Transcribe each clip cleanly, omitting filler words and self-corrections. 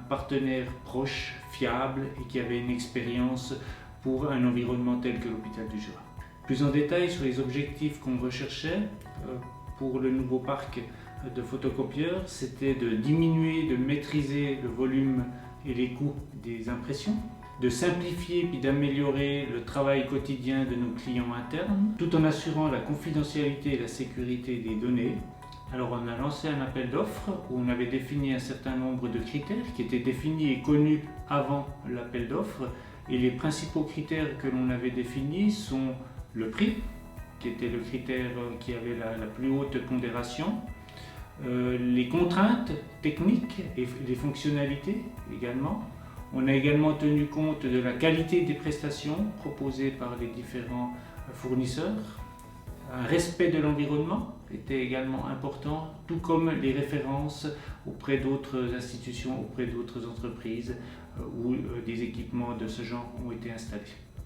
partenaire proche, fiable et qui avait une expérience pour un environnement tel que l'hôpital du Jura. Plus en détail sur les objectifs qu'on recherchait pour le nouveau parc de photocopieurs, c'était de diminuer, de maîtriser le volume et les coûts des impressions, de simplifier puis d'améliorer le travail quotidien de nos clients internes, tout en assurant la confidentialité et la sécurité des données. Alors on a lancé un appel d'offres où on avait défini un certain nombre de critères qui étaient définis et connus avant l'appel d'offres. Et les principaux critères que l'on avait définis sont le prix, qui était le critère qui avait la plus haute pondération, les contraintes techniques et les fonctionnalités également. On a également tenu compte de la qualité des prestations proposées par les différents fournisseurs. Un respect de l'environnement était également important, tout comme les références auprès d'autres institutions, auprès d'autres entreprises où des équipements de ce genre ont été installés.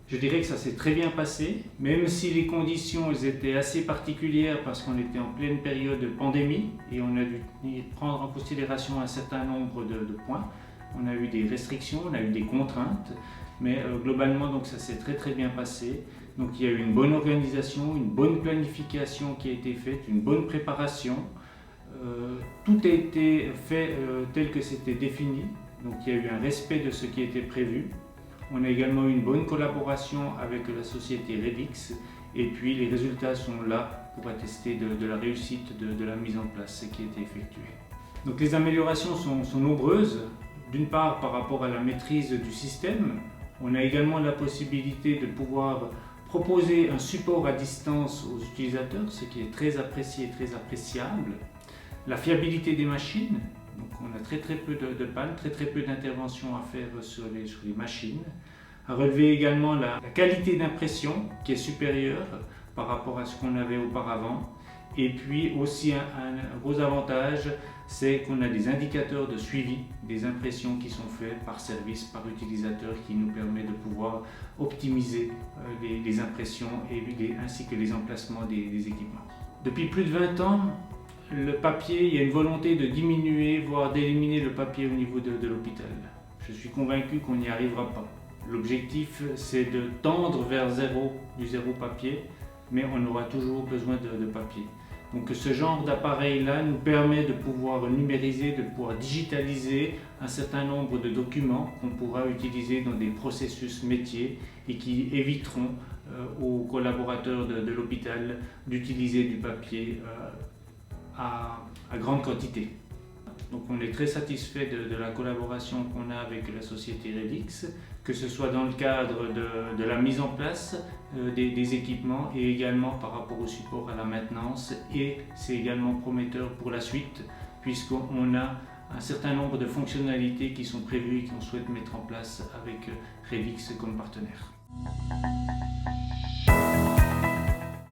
Je dirais que ça s'est très bien passé, même si les conditions étaient assez particulières parce qu'on était en pleine période de pandémie et on a dû prendre en considération un certain nombre de points. On a eu des restrictions, on a eu des contraintes, mais globalement donc ça s'est très bien passé. Donc il y a eu une bonne organisation, une bonne planification qui a été faite, une bonne préparation. Tout a été fait tel que c'était défini, donc il y a eu un respect de ce qui était prévu. On a également eu une bonne collaboration avec la société Redix et puis les résultats sont là pour attester de la réussite de la mise en place qui a été effectuée. Donc les améliorations sont nombreuses. D'une part par rapport à la maîtrise du système, on a également la possibilité de pouvoir proposer un support à distance aux utilisateurs, ce qui est très apprécié et très appréciable. La fiabilité des machines, donc on a très peu de pannes, très peu d'interventions à faire sur les machines. À relever également la qualité d'impression qui est supérieure par rapport à ce qu'on avait auparavant. Et puis aussi un gros avantage, c'est qu'on a des indicateurs de suivi des impressions qui sont faites par service, par utilisateur, qui nous permet de pouvoir optimiser les impressions ainsi que les emplacements des équipements. Depuis plus de 20 ans, le papier, il y a une volonté de diminuer, voire d'éliminer le papier au niveau de l'hôpital. Je suis convaincu qu'on n'y arrivera pas. L'objectif, c'est de tendre vers du zéro papier, mais on aura toujours besoin de papier. Donc ce genre d'appareil-là nous permet de pouvoir numériser, de pouvoir digitaliser un certain nombre de documents qu'on pourra utiliser dans des processus métiers et qui éviteront aux collaborateurs de l'hôpital d'utiliser du papier à grande quantité. Donc on est très satisfait de la collaboration qu'on a avec la société Redix, que ce soit dans le cadre de la mise en place des équipements et également par rapport au support à la maintenance, et c'est également prometteur pour la suite puisqu'on a un certain nombre de fonctionnalités qui sont prévues et qu'on souhaite mettre en place avec Redix comme partenaire.